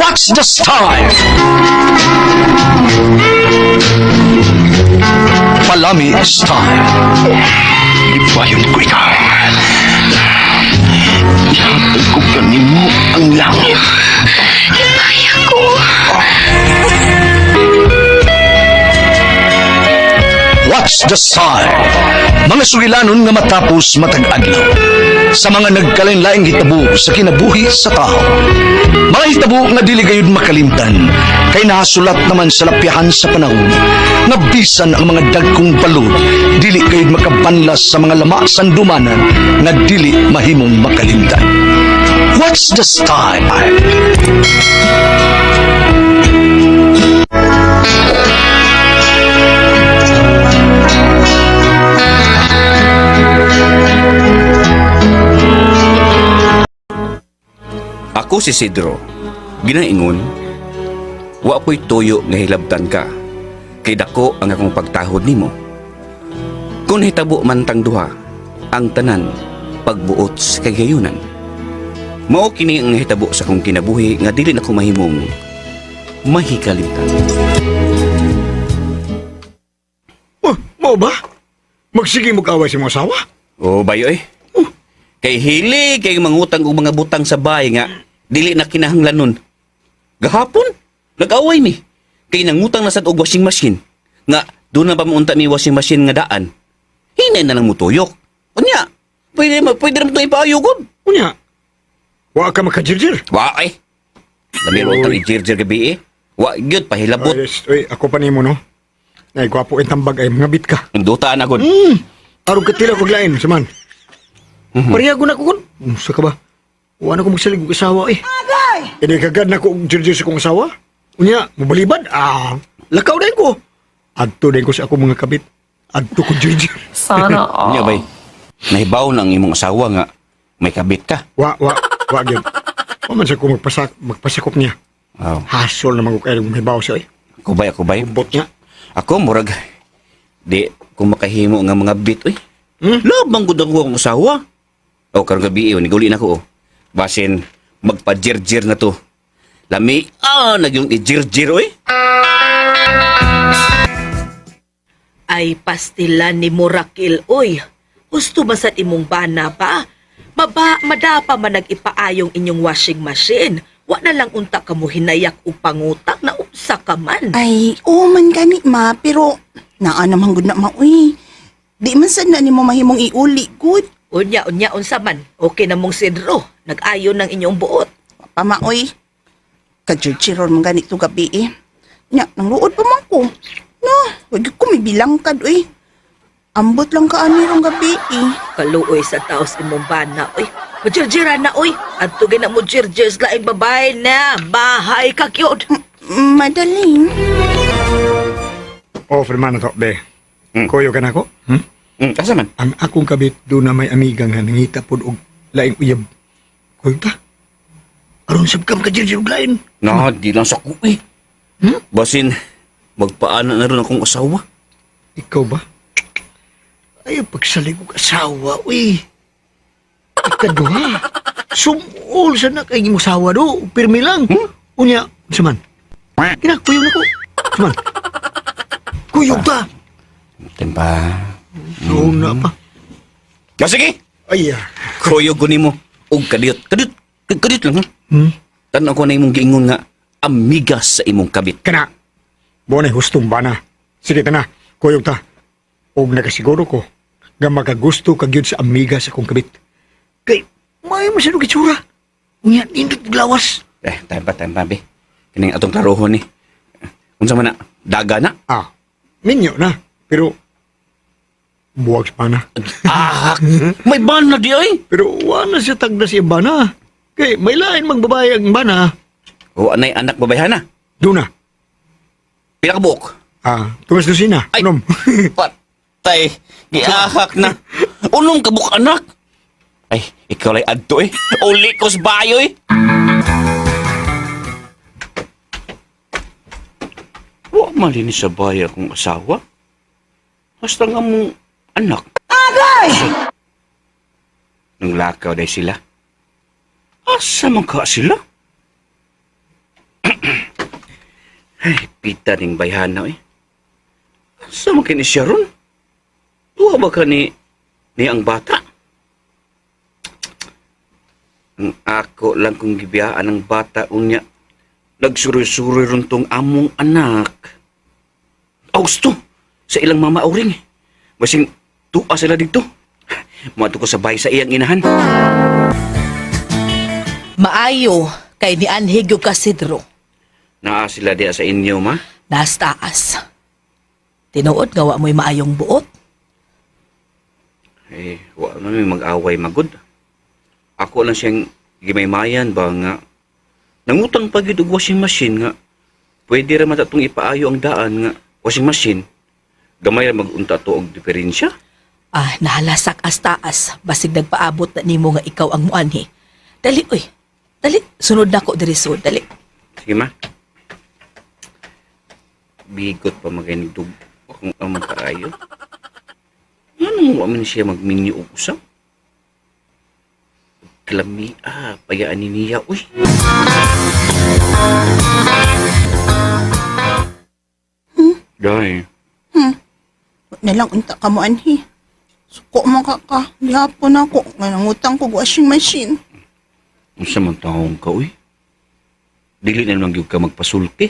What's the style? Palami style. Ibayon ko ikaw. Ihatag ko kanimo ang langit. Kaya ko. What's the sign? Mga sugilanon nga matapos matag-adlaw. Sa mga nagkalain-laing hitabo sa kinabuhi sa tao. Mga hitabo nga dili gayud makalimtan, kay nahasulat naman sa lapyahan sa panahon, nga bisan ang mga dagkong balod, dili gayud makabanlas sa mga lama sandumanan, nga dili mahimong makalimtan. What's the style? Ako si Sidro. Ginaingon, wa ko'y tuyo nga hilabtan ka, kay dako ang akong pagtahod nimo. Kung hitabo man tang duha, ang tanan pagbuot sa kagayunan. Mao kini ang hitabo sa akong kinabuhi nga dili na ko mahimong mahikalimtan. Oh, mo ba? Magsige mag-away si mga asawa? O bayo eh. Kay hili kay mangutang og mga butang sa bahay nga dili na kinahanglanon. Gahapon nag-away mi. Kay nangutang na sad og washing machine nga doon na pa maunta mi washing machine nga daan. Hinay na lang mo tuyok. Unya, pwede na mo ito ipaayugod. Unya, wa ka makajirjir. Wa ay. Lamiro utang i-jirjir gabi eh. Wa gyud pahilabot. Ay, ako pa nimo no. Nay, gwapo ang tambag ay mga bit ka. Induta na gud. Araw ka tila kog lain, saman. Pariyago na ko kun. Sa ka ba? Wala ko magsalig og asawa eh. Agay! Hindi kagad na ko og jirjir sa kong asawa. Unya, mabalibad. Lakaw na ko. Adto na ko sa akong mga kabit. Adto ko jirjir. Sana all. Unya bay. Nahibaw na ang imong asawa nga may kabit ka. Wa, gyud. Wa man sa ko magpasakop niya. Wow. Hasol na magkakail ng mahibaw siya eh. Ako bay. Bot niya. Ako murag di kung makahimo nga mga bit oy. Labang gud ang akong asawa. O karong gabi ni guli na ko. Basin magpa-jirjir na to. Lami nagyong i-jirjir oy. Ay pastilan ni Murakil, oy. Gusto ba sa imong bana pa? Madapa man nag-ipaayong inyong washing machine. Wa na lang unta ka mo hinayak o pangutak na upsa ka man. Ay, oo man gani ma, pero naa naman gud na ma, uy. Di man sad na nimo mahimong iuli, good. Unya, unsa man. Okay na mong Sidro. Nag-ayon ng inyong buot. Pa ma, uy. Kajirchiron man ganito gabi eh. Nya, nangluod pa man ko. No, wag ko may bilangkad, uy. Ambot lang ka ani rong gabi eh. Kaluoy sa taos imong bana, oy. Majirjira na, oy. At tugin na mo jirjir sa laing babae na. Bahay ka, cute. Madaling. Oh, firman na to, be. Koyo ka na ko? Asa man? Ang akong kabit doon na may amiga nga nangita po og laing uyab. Koyo ta? Aron sab ka makajirjir og lain. No, di lang sa kuwi. Basin magpaana na ron akong asawa. Ikaw ba? Ay, pagsalig og asawa, uy. Ikaduha. Sumul sa na kay imong asawa do. Pirmi lang. Unya, saman. Kinakuyog na ko. Saman. Kuyog ta. Tempa. Oo na pa. O sige, Ay, kuyog ko nimo. Og kadiyot lang ha. Tanaw ko na imong giingon nga amigas sa imong kabit. Kana. Bonay hustong bana. Sige ta na. Kuyog ta. Og nakasiguro ko nga makagusto ka gyud sa amiga sa kong kabit. Kay, may masyadong kitsura. Unya, nindot glawas. Time pa, be. Kining atong klarohon ni. Unsa man na, daga na? Minyo na. Pero, buwag sa bana. May ban na di ay. Pero wala siya tagda siya bana. Kay may lain mang babae ang bana. O anay anak babayhan na. Doon na. Pila ka buok? Tumas dosina. Ay. Unom. Patay, giahak na. Unong ka buok anak? Ay, ikaw lay adto eh. Uli ko sa bayo eh. Wa malinis sa bayo akong asawa. Basta nga mong anak. Agay! Nang lakaw day sila. Asa man ka sila? Ay, pita ning bayhana eh. Sa makin siya ron? Tuwa ba ka ni ang bata? Ang ako lang kung gibiyaan ang bata unya. Nagsuroy-suroy ron tong among anak. Gusto sa ilang mama uring. Basing tuwa sila dito. Mato ko sabay sa iyang inahan. Maayo kay ni Anhig yung Kasidro. Naa sila diya sa inyo, ma? Nas taas. Tinuod nga wa mo'y maayong buot. Wala na may mag-away magod. Ako lang siyang gimaymayan ba nga. Nangutang pa gid og washing machine nga. Pwede ra matatong ipaayo ang daan nga washing machine. Gamay ra magunta to og diferensya. Nahalasak as taas. Basig nagpaabot na nimo nga ikaw ang muanhi. Dali, uy. Dali. Sunod na ko diri sud. Dali. Sige, ma. Bigot pa maganidug akong amang kaayo. Anong waman siya magminyo og usap? Kalami, payaan ni niya, uy. Day. Na lang unta ka mo, anhi. Suko mo ka. Gihapon ako. Nga nangutang ko washing machine. Ang samang taong ka, uy. Dili na lang yung ka magpasulti.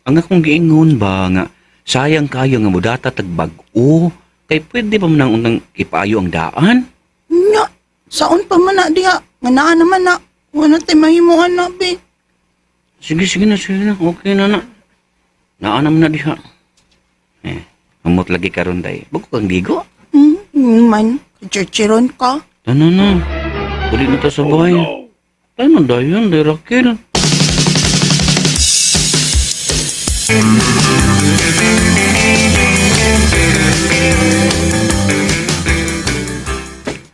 Ang akong giingon ba nga, sayang kayo nga mudata tagbag-o, kay pwede pa man ang unang ipaayo ang daan? Nya, saon pa man na diha. Nga naa naman na. Wala tayo mahimuan na, be. Sige na. Okay na. Naan naman na diha. Amot lagi karon day. Bago kang ligo. Man, chichiron ka. Ano na. Uli na ta sa bahay. Ano dayon, day Raquel?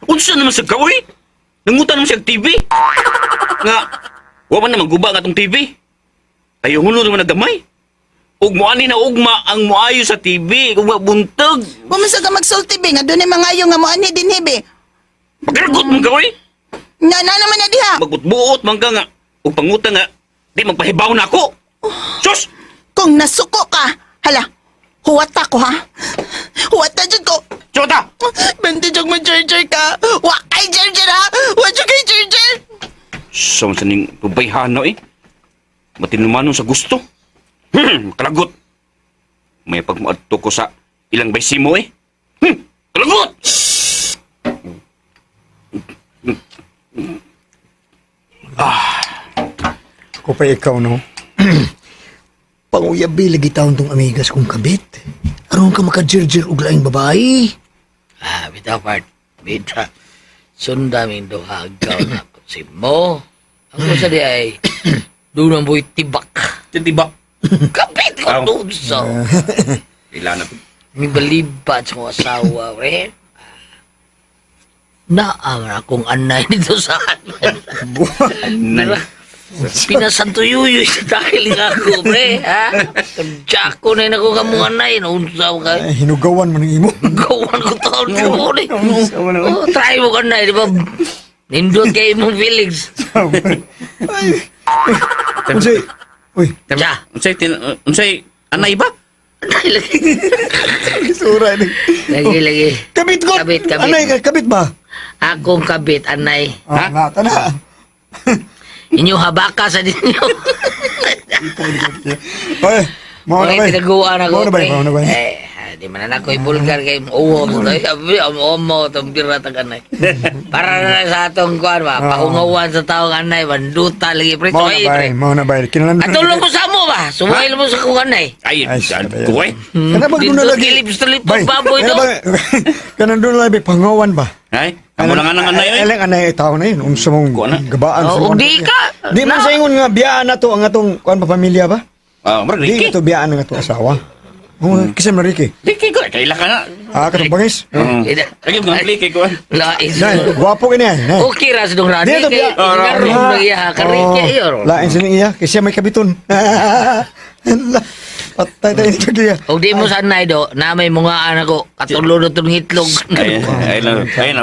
Unsa naman sa kaoy? Nangutan naman siya og TV? Nga, wa man naman guba nga tong TV. Ayaw hulo naman nagamay. Ug moani na ugma ang moayo sa TV, ug buntag. Bumasa ka magsulti, be. Nga doon ay mga yung nga mo ani din, be. Paglagot man kaoy. Nga na naman na diha. Magbuot man ka nga. Ug pangutang nga, di magpahibaw na ako. Sus! Kung nasuko ka, hala, huwata ko, ha? Huwata dyan ko. Chota! Bente dyan mo charger ka. Wakay charger, ha? Wadyo kay charger. Sa masaning pabayhano eh. Matinumanon sa gusto. Kalagot. May pagmaadto ko sa ilang baysimo eh. Kalagot! Ko pa ikaw, no? Panguyabi lagi taon tong amigas kong kabit. Aron ka maka-jirjir og laing babae. Bitaw part. Bita. Sundamin duha agaw na po si mo. Ang kusa di ay doon ang boy tibak. Tiba. Kapit ko doon sa. Ilan na to? May balibat sa mga asawa, pre. Naamara akong anay dito sa atin. Pinasantuyuyo sa dahil nga ako, pre. Ha? Jack ko na yun ako kamong anay. Naunsaw ka. Ay, hinugawan mo ng imo. Gawan ko taon ko ni. Oh, try mo ka na, di ba? Nindot kayo mong feelings. Unsay? Uy, Siya. Unsay, anay ba? Lagi. sura ni. Lagi. Kabit ko. Kabit. Anay, kabit ba? Akong kabit, anay. Ha? Tana. Inyo habaka sa ninyo. Oy, mo na Oy, ba? tinaguan ako. Mo na ba? Di man ako ibulgar kay uwo. Ang omo, itong bira taganay. Para na sa atong kuwan ba, pakungawan sa taong anay, banduta lagi. Pre, Mo na ba? Kinalan. Atulong ko sa mo ba? Sumail mo sa kung anay. Ay, Ay, ko eh. Kana ba guna lagi? Kilip-slip Bay, baboy kana to. ba? Kana doon lagi pangawan ba? Ay, amo lang nga ng anay eh. Alang anay tao na yun. Unsa mong Kuha na. gabaan sa Oh, mga- di ka. Di man sa ingon nga biyaan na to ang atong kuan pa pamilya ba? Marag Di Ricky. ito biyaan ng atong asawa. Kasi Mariki. Ricky ko, kaila ka na. Katong bangis. Lagi mo ng Ricky ko. Lais. Nay, gwapo kini ay. Nay. Okay ra sa dong rani. Di ito Kay biya. ngaron na iya. Karike iyo. Lain sa iya kasi may kabiton. Patay tayo ni Kagiya. O di mo sanay do, na may mga anak ko, katulo na itong hitlog. Ay na. Okay,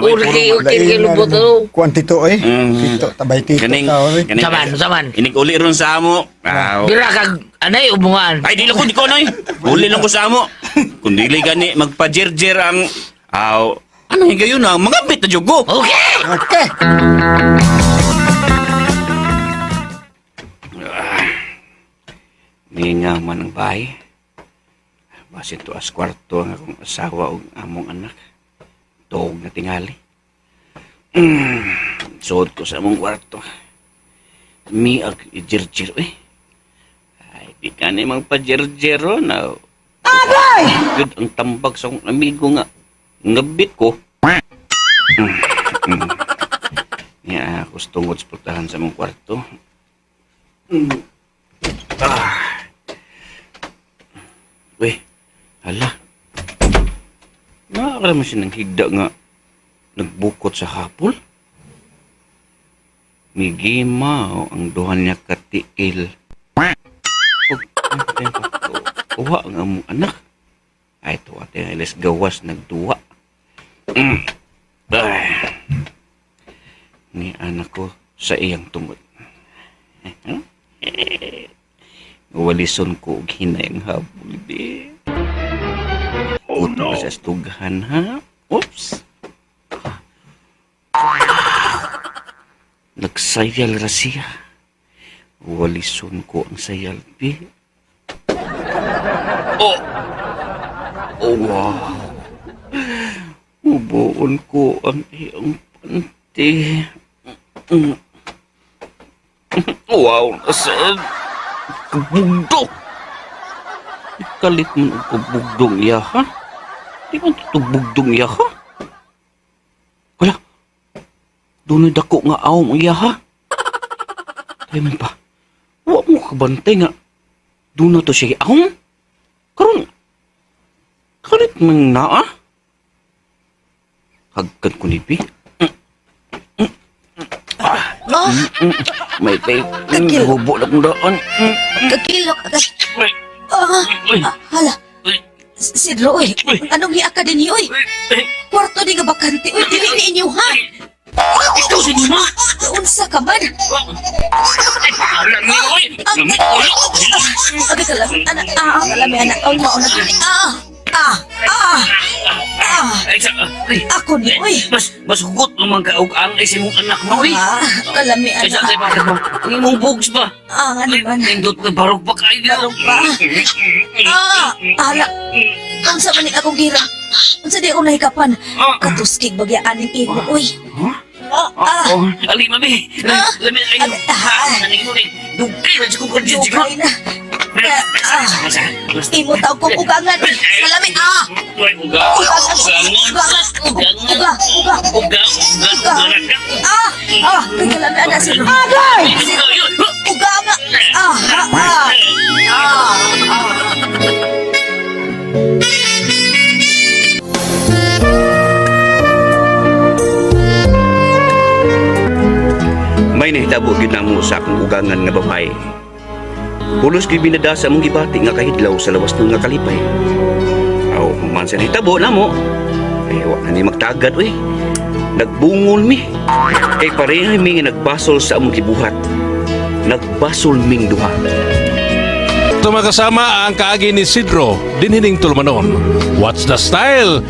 lubot o. Kuantito eh. Mm. Tito, tabay tito. Ganing. tao, eh. Saman. Inig uli ron sa amo. Bira kag Anay, umungan. Ay, dili ko, di ko, Noy. Huli lang ko sa amo. Kung dili gani, magpa-jerjer ang... Aw, ano yung gayon na? Mga bit na jugo. Okay! Okay. Ninga man ang bahay. Basin to as kwarto ang akong asawa o among anak. Tuog na tingali. Suot ko sa among kwarto. Mi ag ijerjer eh. Ay, di ka na magpa-jerjero na. Agay! Good ang tambag sa akong amigo nga. Ngabit ko. Niya ako tungod sa putahan sa among kwarto. Uy, hala. Nakakala mo siya ng higda nga nagbukot sa hapol. Migima ang duhan niya katikil. Uwa ang among anak. Ay, tuwa tayo ilas gawas nagduwa. Ay. Ni anak ko sa iyang tungod. Walison ko og hinay ang habol, di. Oh, no. Sa estughan, ha? Oops. Nagsayal ra siya. Walison ko ang sayal, di. Oh! Oh, wow. Ubuon ko ang iyong panty. Wow, nasaan? Kabugdo! Ikalit mo ang kabugdong iya, ha? Di ba ito bugdong iya, ha? Wala. Doon dako nga awang iya, ha? Tayo man pa. Huwag mo kabantay nga. Doon na to siya awang? Karoon. Kalit man na, ah? Hagkan ko nipi. May tayo. Kakil. Hubo na kong daan. Kakilok. Ay. Hala. Sidro, oy. Anong hiya ka din niyo, oy? Kwarto di nga bakante, oy. Dili ni inyo, ha? Ikaw si Mama! Unsa ka man? Alam niyo, oy! Abi ka lang, anak. Kalami, anak. Ang mauna gini. Ako ni, oy. Mas hugot naman ka og ang ay si mong anak mo, oy! Kalami, Kaysa anak. tayo bakit mo? Ang imong bugs ba? Ano man? Nindot na barog pa kayo dito. Barog pa? Hala. Unsa man ni akong gira? Unsa di ako nahikapan? Katuskig bagyaan ning imo, oy. Oh, ali, mami! Lami na kayo! Nanin mo rin! Dugay na siya kong kardiyos ko! Dugay na. Imo tawag kong ugangan. Kalami, kalami, anak, sino? Agay! Ugangan! May nahitabo gyud namo sa akong ugangan nga babae. Pulos gyud binada sa among gibati nga kahidlaw sa lawas ng nga kalipay. Aw, man sa nahitabo namo. Ay wa na ni magtagad oy. Nagbungol mi. Kay pareha mi nga nagbasol sa among gibuhat. Nagbasol ming duha. Tumakasama ang kaagi ni Sidro, dinhining tulmanon. What's the style?